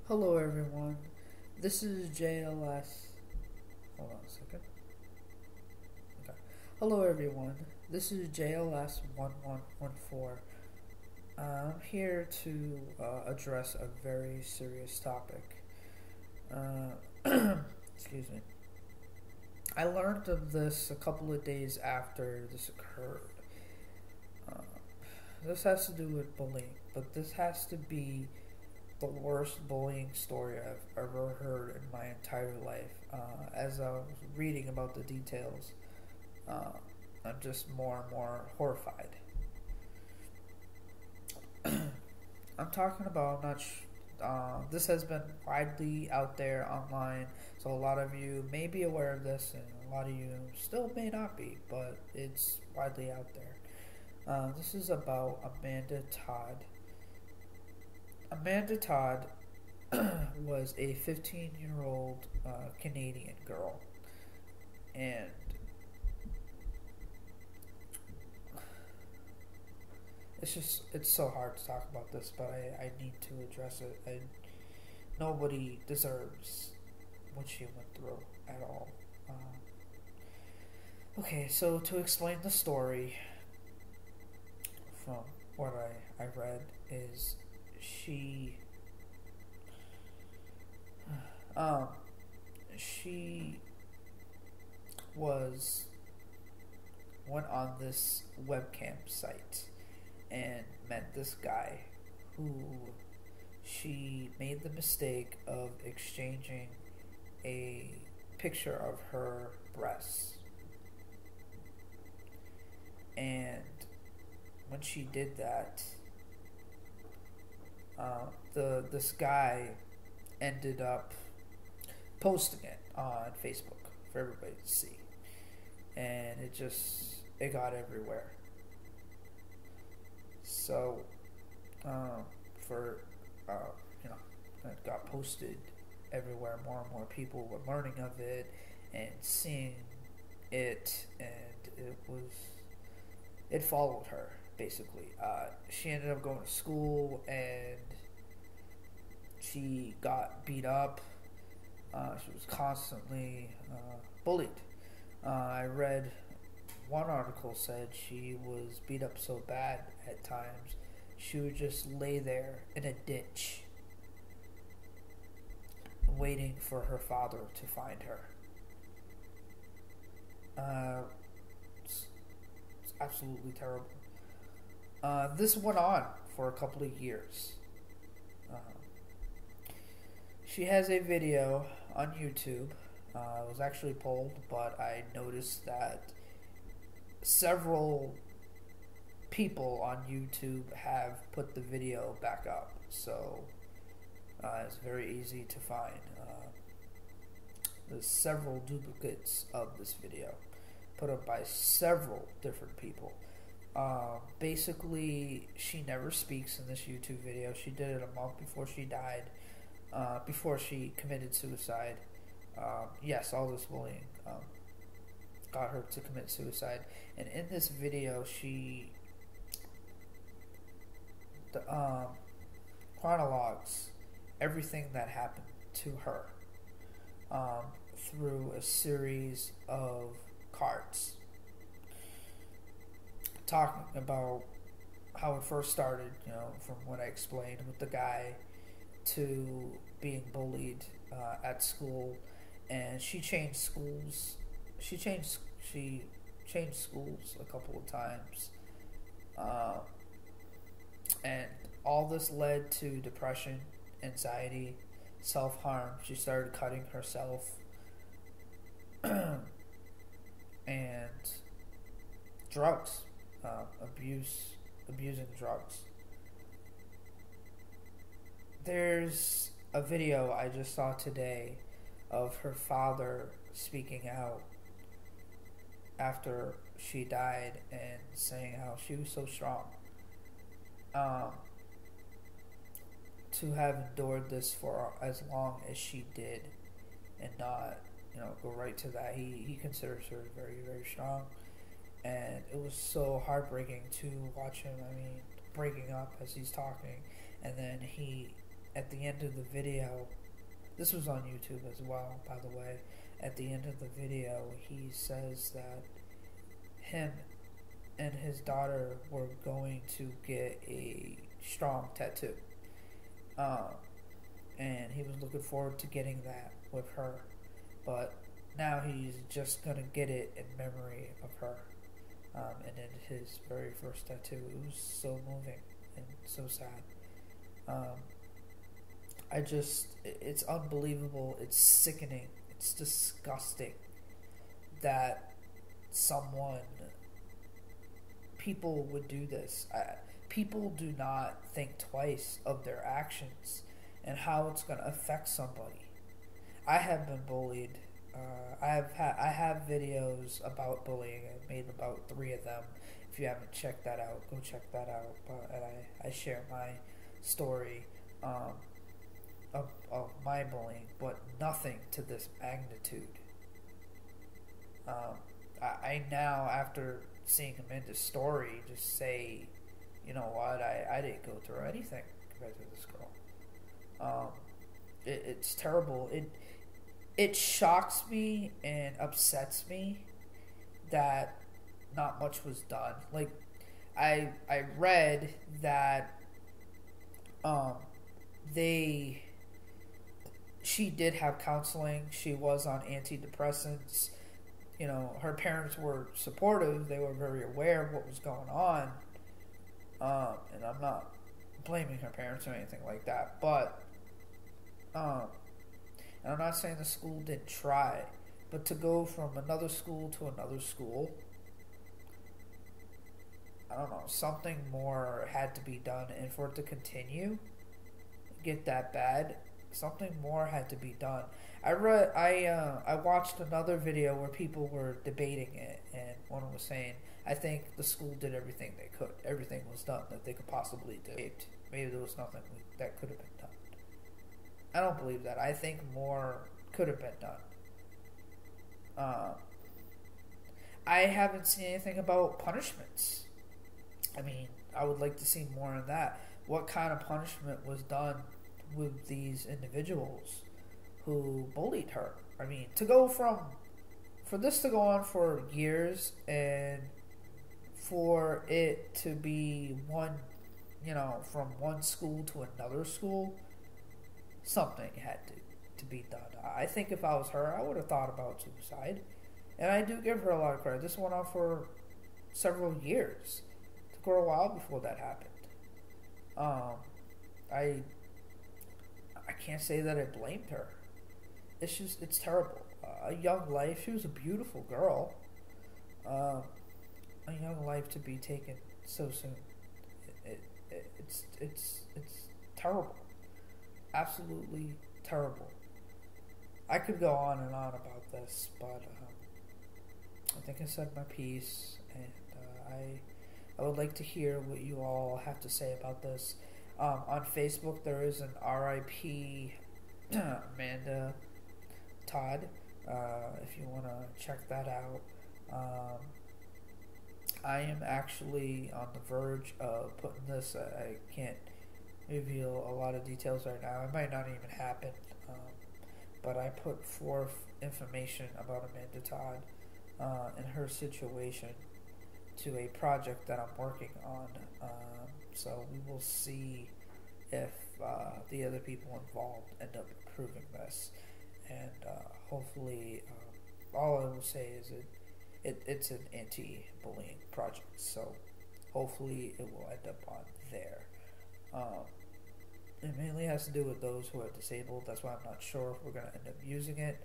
Hello everyone, this is JLS. Hold on a second. Okay. Hello everyone, this is JLS 1114. I'm here to address a very serious topic. Excuse me. I learned of this a couple of days after this occurred. Uh, this has to do with bullying, but this has to be the worst bullying story I've ever heard in my entire life. As I was reading about the details, I'm just more and more horrified. I'm talking about, I'm not this has been widely out there online, so a lot of you may be aware of this, and a lot of you still may not be, but it's widely out there. This is about Amanda Todd. Amanda Todd was a 15-year-old Canadian girl, and it's so hard to talk about this, but I need to address it. Nobody deserves what she went through at all. Okay, so to explain the story from what I read is she she went on this webcam site and met this guy who she made the mistake of exchanging a picture of her breasts. And when she did that, this guy ended up posting it on Facebook for everybody to see, and it got everywhere. So, for you know, it got posted everywhere. More and more people were learning of it and seeing it, and it followed her basically. She ended up going to school and she got beat up. She was constantly bullied. I read one article said she was beat up so bad at times she would just lay there in a ditch waiting for her father to find her. It's absolutely terrible. This went on for a couple of years. She has a video on YouTube. It was actually pulled, but I noticed that several people on YouTube have put the video back up, so it's very easy to find. There's several duplicates of this video put up by several different people. Basically, she never speaks in this YouTube video. She did it a month before she died, before she committed suicide. Yes, all this bullying got her to commit suicide. And in this video, she chronologues everything that happened to her through a series of cards, talking about how it first started, from what I explained with the guy to being bullied at school, and she changed schools. She changed schools a couple of times, and all this led to depression, anxiety, self-harm. She started cutting herself, and drugs, abusing drugs. There's a video I just saw today of her father speaking out after she died and saying how she was so strong. To have endured this for as long as she did and not, go right to that. He considers her very, very strong. And it was so heartbreaking to watch him, breaking up as he's talking. And then he at the end of the video, this was on YouTube as well, by the way. At the end of the video, he says that him and his daughter were going to get a strong tattoo. And he was looking forward to getting that with her. But now he's just going to get it in memory of her. And then his very first tattoo. It was so moving and so sad. It's unbelievable. It's sickening. It's disgusting that people would do this. People do not think twice of their actions and how it's going to affect somebody. I have been bullied. I have videos about bullying. I've made about 3 of them. If you haven't checked that out, go check that out. And I share my story of my bullying, but nothing to this magnitude. I now, after seeing Amanda's story, just say, you know what, I didn't go through anything compared to this girl. It's terrible. It shocks me and upsets me that not much was done. Like, I read that she did have counseling. She was on antidepressants. You know, her parents were supportive. They were very aware of what was going on. And I'm not blaming her parents or anything like that. But, and I'm not saying the school didn't try. But to go from another school to another school, I don't know, something more had to be done. And for it to continue, get that bad, something more had to be done. I watched another video where people were debating it, and one was saying, I think the school did everything they could. Everything was done that they could possibly do. Maybe there was nothing that could have been done. I don't believe that. I think more could have been done. I haven't seen anything about punishments. I mean, I would like to see more of that. What kind of punishment was done with these individuals who bullied her? I mean, for this to go on for years and for it to be from one school to another school, something had to be done. I think if I was her, I would have thought about suicide. And I do give her a lot of credit. This went on for several years. It took her a while before that happened. I can't say that I blamed her. It's terrible. A young life. She was a beautiful girl. A young life to be taken so soon. It's terrible. Absolutely terrible. I could go on and on about this, but I think I said my piece, and I would like to hear what you all have to say about this. On Facebook, there is an RIP Amanda Todd. If you want to check that out. I am actually on the verge of putting this. I can't reveal a lot of details right now. It might not even happen. But I put forth information about Amanda Todd and her situation to a project that I'm working on. So we will see if the other people involved end up approving this. And hopefully, all I will say is it's an anti-bullying project. So hopefully it will end up on there. It mainly has to do with those who are disabled. That's why I'm not sure if we're going to end up using it.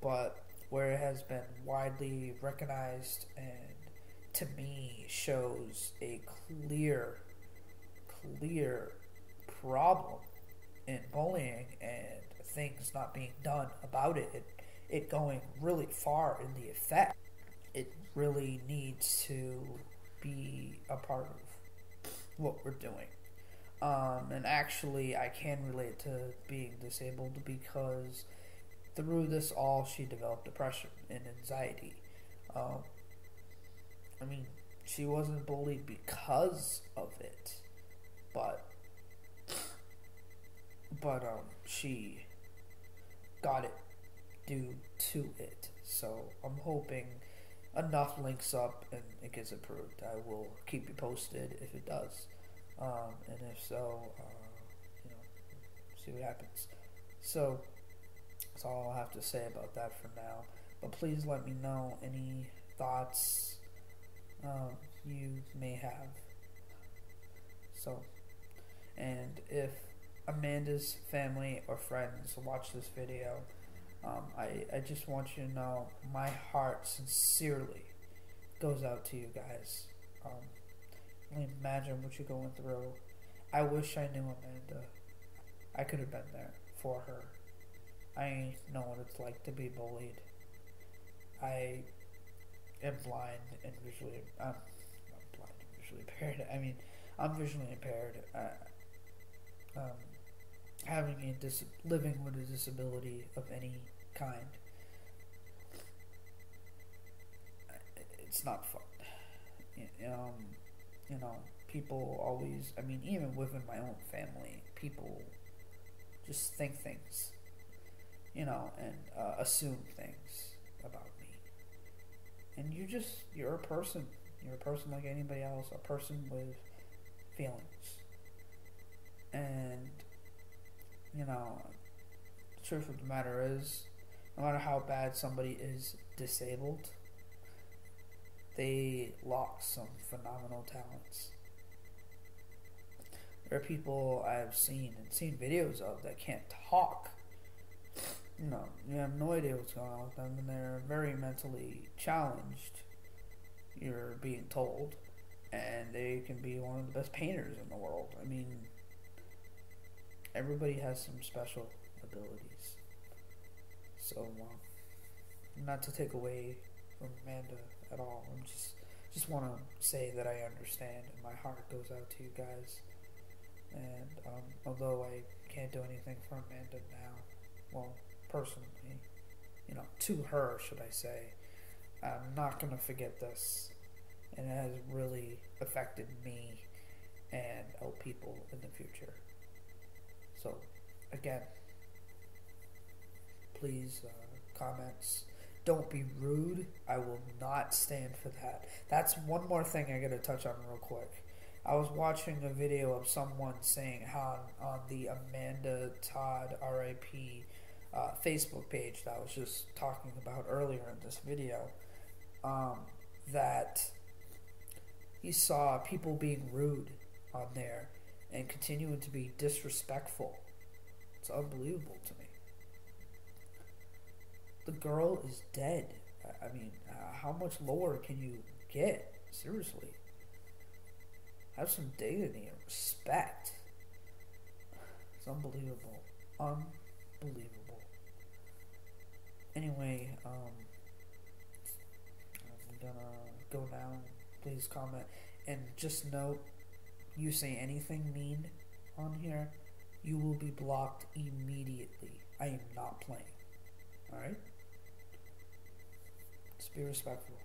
But where it has been widely recognized and to me shows a clear problem in bullying and things not being done about it going really far in the effect. It really needs to be a part of what we're doing. And actually, I can relate to being disabled because through this all, she developed depression and anxiety. I mean, she wasn't bullied because of it, but but she got it due to it. So I'm hoping enough links up and it gets approved. I will keep you posted if it does, and if so, see what happens. So that's all I'll have to say about that for now. But please let me know any thoughts you may have. So, and if Amanda's family or friends watch this video, I just want you to know my heart sincerely goes out to you guys. Imagine what you're going through. I wish I knew Amanda. I could have been there for her. I know what it's like to be bullied. I am blind and visually. I'm blind and visually impaired. I mean, I'm visually impaired. Having living with a disability of any kind, it's not fun. People always. I mean, even within my own family, people just think things, and assume things about me. And you're a person. You're a person like anybody else, a person with feelings. And, the truth of the matter is, no matter how bad somebody is disabled, they lock some phenomenal talents. There are people I've seen videos of that can't talk. You have no idea what's going on with them, and they're very mentally challenged, you're being told, and they can be one of the best painters in the world. I mean, everybody has some special abilities. So, not to take away from Amanda at all, I just want to say that I understand, and my heart goes out to you guys. And although I can't do anything for Amanda now, well, personally, to her, should I say, I'm not going to forget this. And it has really affected me and helped people in the future. So, again, please, comments. Don't be rude. I will not stand for that. That's one more thing I gotta touch on real quick. I was watching a video of someone saying how on the Amanda Todd RIP Facebook page that I was just talking about earlier in this video, that he saw people being rude on there and continuing to be disrespectful. It's unbelievable to me. The girl is dead. I mean, how much lower can you get? Seriously. Have some dignity and respect. It's unbelievable. Unbelievable. Anyway, I'm gonna go now. Please comment. And just note, you say anything mean on here, you will be blocked immediately. I am not playing. Alright? Just be respectful.